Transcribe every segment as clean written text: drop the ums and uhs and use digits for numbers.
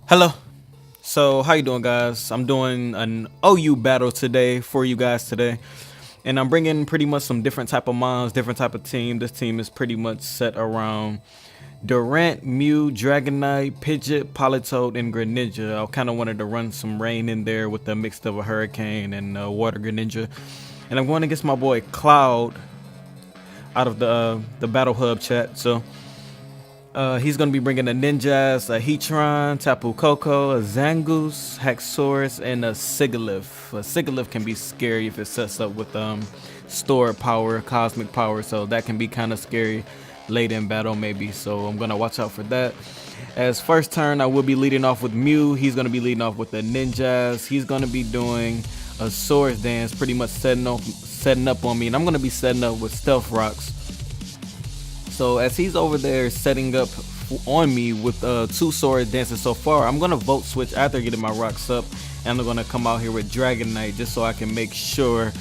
Hello. So how you doing, guys? I'm doing an OU battle today for you guys today, and I'm bringing pretty much some different type of mons, different type of team. This team is pretty much set around Durant, Mew, Dragonite, Pidgeot, Politoed, and Greninja. I kind of wanted to run some rain in there with a mix of a Hurricane and Water Greninja, and I'm going against my boy Cloud out of the Battle Hub chat. So he's going to be bringing a Ninjas, a Heatran, Tapu Koko, a Zangoose, Haxorus, and a Sigilyph. A Sigilyph can be scary if it sets up with stored power, cosmic power, so that can be kind of scary late in battle maybe, so I'm going to watch out for that. As first turn, I will be leading off with Mew. He's going to be leading off with the Ninjas. He's going to be doing a Swords Dance, pretty much setting up on me, and I'm going to be setting up with Stealth Rocks. So as he's over there setting up on me with 2 Sword Dances so far, I'm going to Volt Switch after getting my rocks up, and I'm going to come out here with Dragonite just so I can make sure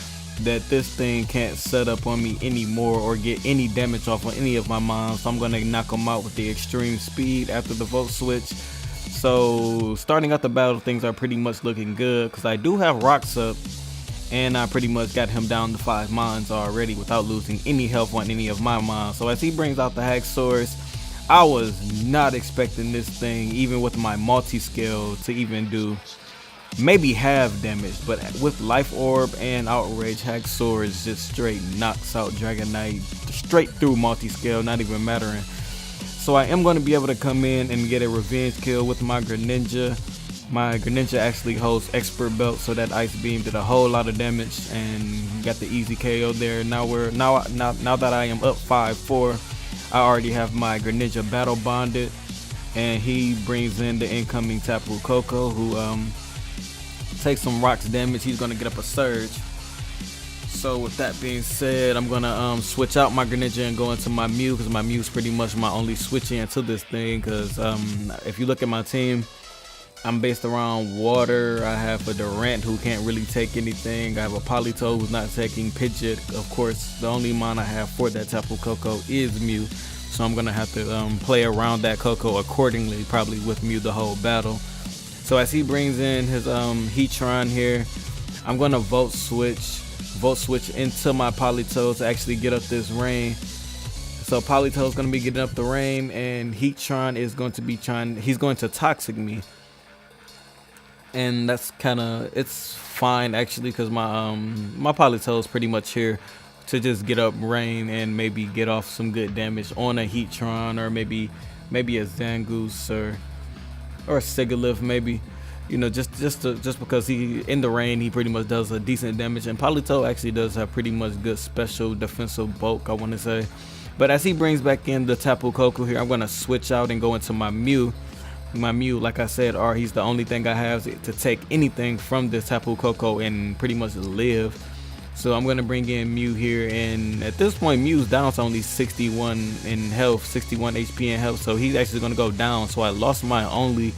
that this thing can't set up on me anymore or get any damage off on any of my mons. So I'm going to knock them out with the extreme speed after the Volt Switch. So starting out the battle, things are pretty much looking good because I do have rocks up. And I pretty much got him down to 5 mons already without losing any health on any of my mons. So as he brings out the Haxorus, I was not expecting this thing, even with my multi-scale, to even do maybe half damage. But with Life Orb and Outrage, Haxorus just straight knocks out Dragonite straight through multi-scale, not even mattering. So I am going to be able to come in and get a revenge kill with my Greninja. My Greninja actually holds Expert Belt, so that Ice Beam did a whole lot of damage and got the easy KO there. Now that I am up 5-4, I already have my Greninja battle bonded, and he brings in the incoming Tapu Koko, who takes some rocks damage. He's gonna get up a Surge. So with that being said, I'm gonna switch out my Greninja and go into my Mew, because my Mew's pretty much my only switch into this thing. Because if you look at my team, I'm based around water. I have a Durant who can't really take anything. I have a Politoed who's not taking Pidgeot. Of course, the only mon I have for that Tapu Koko is Mew. So I'm going to have to play around that Koko accordingly, probably with Mew the whole battle. So as he brings in his Heatran here, I'm going to Volt Switch into my Politoed to actually get up this rain. So Politoed's going to be getting up the rain, and Heatran is going to be he's going to Toxic me. And that's it's fine actually, because my Politoed is pretty much here to just get up rain and maybe get off some good damage on a Heatran, or maybe a Zangoose or a Sigilyph, maybe, you know, just because he in the rain he pretty much does a decent damage, and Politoed actually does have pretty much good special defensive bulk, I want to say. But as he brings back in the Tapu Koko here, I'm gonna switch out and go into my Mew. My Mew, like I said, he's the only thing I have to take anything from this Tapu Koko and pretty much live. So I'm going to bring in Mew here, and at this point Mew's down to only 61 in health, 61 HP in health, so he's actually going to go down. So I lost my only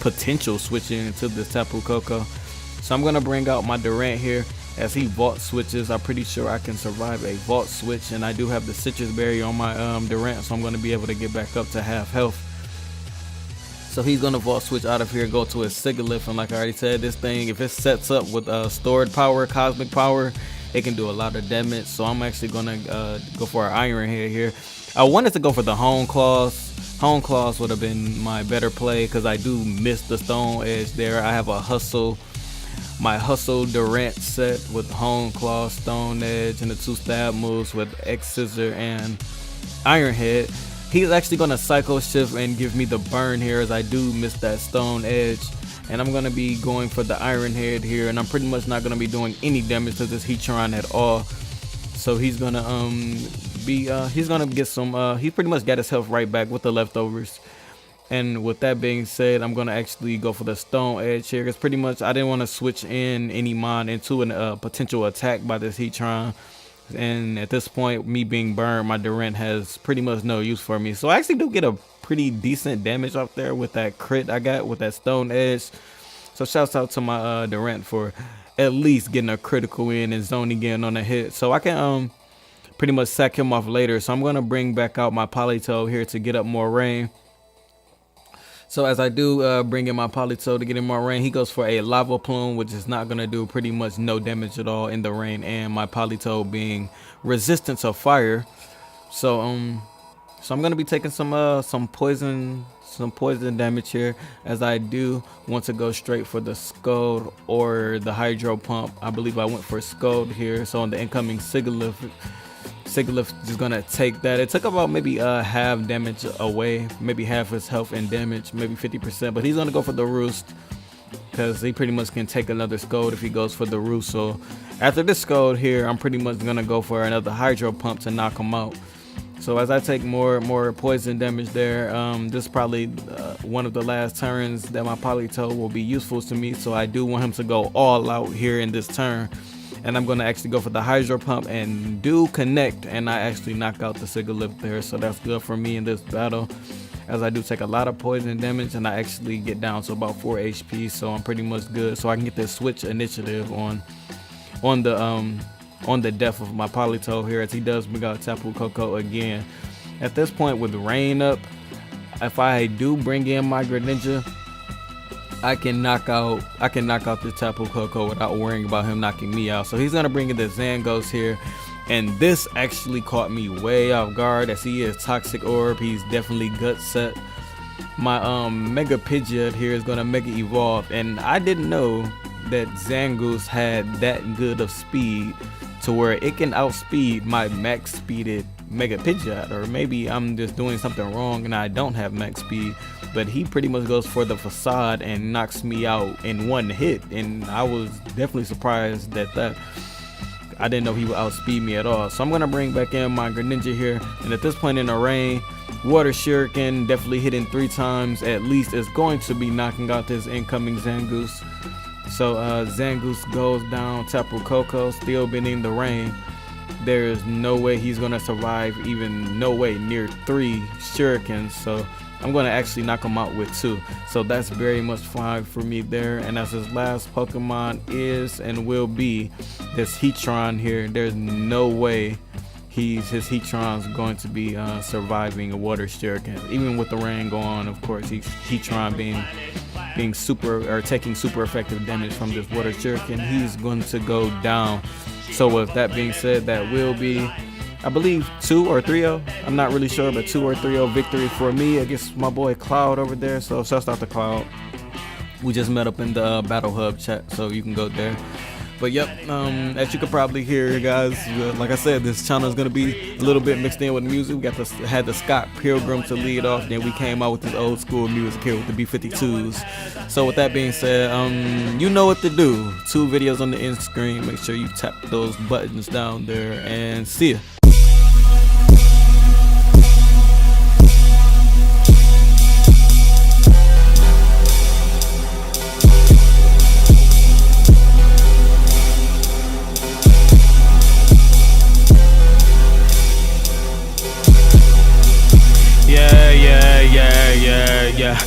potential switching into this Tapu Koko. So I'm going to bring out my Durant here. As he Vault Switches, I'm pretty sure I can survive a Vault Switch, and I do have the Citrus Berry on my Durant, so I'm going to be able to get back up to half health. So he's going to Vault Switch out of here, go to his Sigilyph, and like I already said, this thing, if it sets up with stored power, cosmic power, it can do a lot of damage. So I'm actually going to go for an Iron Head here. I wanted to go for the Hone Claws. Hone Claws would have been my better play, because I do miss the Stone Edge there. I have a my Hustle Durant set with Hone Claw, Stone Edge, and the 2 stab moves with X Scissor and Iron Head. He's actually going to Psycho Shift and give me the burn here, as I do miss that Stone Edge. And I'm going to be going for the Iron Head here, and I'm pretty much not going to be doing any damage to this Heatran at all. So he's going to he's going to get some, he pretty much got his health right back with the leftovers. And with that being said, I'm going to actually go for the Stone Edge here, because pretty much I didn't want to switch in any mon into a potential attack by this Heatran. And at this point, me being burned, my Durant has pretty much no use for me. So I actually do get a pretty decent damage up there with that crit I got with that Stone Edge. So shouts out to my Durant for at least getting a critical in and zoning in on a hit. So I can pretty much sack him off later. So I'm gonna bring back out my Politoed here to get up more rain. So as I do bring in my Politoed to get him more rain, he goes for a Lava Plume, which is not gonna do pretty much no damage at all in the rain, and my Politoed being resistant to fire. So I'm gonna be taking some poison damage here, as I do want to go straight for the Scold or the Hydro Pump. I believe I went for Scold here. So on the incoming Sigilyph is gonna take that. It took about maybe half damage away, maybe half his health and damage, maybe 50%, but he's gonna go for the Roost because he pretty much can take another Scold if he goes for the Roost. So after this Scold here, I'm pretty much gonna go for another Hydro Pump to knock him out. So as I take more poison damage there, this is probably one of the last turns that my Politoed will be useful to me. So I do want him to go all out here in this turn. And I'm going to actually go for the Hydro Pump and do connect, and I actually knock out the Sigilyph there. So that's good for me in this battle, as I do take a lot of poison damage and I actually get down to about 4 HP. So I'm pretty much good. So I can get this switch initiative on the death of my Politoed here, as he does bring out Tapu Koko again. At this point, with rain up, if I do bring in my Greninja, I can knock out the Tapu Koko without worrying about him knocking me out. So he's gonna bring in the Zangos here, and this actually caught me way off guard, as he is Toxic Orb. He's definitely gut set. My Mega Pidgeot here is gonna Mega Evolve, and I didn't know that Zangoose had that good of speed to where it can outspeed my max speeded Mega Pidgeot. Or maybe I'm just doing something wrong and I don't have max speed, but he pretty much goes for the Facade and knocks me out in one hit, and I was definitely surprised at that. I didn't know he would outspeed me at all. So I'm gonna bring back in my Greninja here, and at this point in the rain, Water Shuriken definitely hitting 3 times at least is going to be knocking out this incoming Zangoose. So Zangoose goes down. Tapu Koko still been in the rain. There is no way he's gonna survive, even no way near 3 Shurikens. So I'm gonna actually knock him out with 2. So that's very much fine for me there. And as his last Pokemon is and will be this Heatron here, there's no way his Heatron's going to be surviving a Water Shuriken, even with the rain going on. Of course, Heatron being super, or taking super effective damage from this Water Shuriken, he's going to go down. So with that being said, that will be, I believe, 2 or 3-0. I'm not really sure, but 2 or 3-0 victory for me against my boy Cloud over there. So shouts out to Cloud. We just met up in the Battle Hub chat, so you can go there. But yep, as you can probably hear, guys, like I said, this channel is gonna be a little bit mixed in with music. We had the Scott Pilgrim to lead off, then we came out with this old school music here with the B52s. So with that being said, you know what to do. 2 videos on the end screen. Make sure you tap those buttons down there, and see ya. Yeah.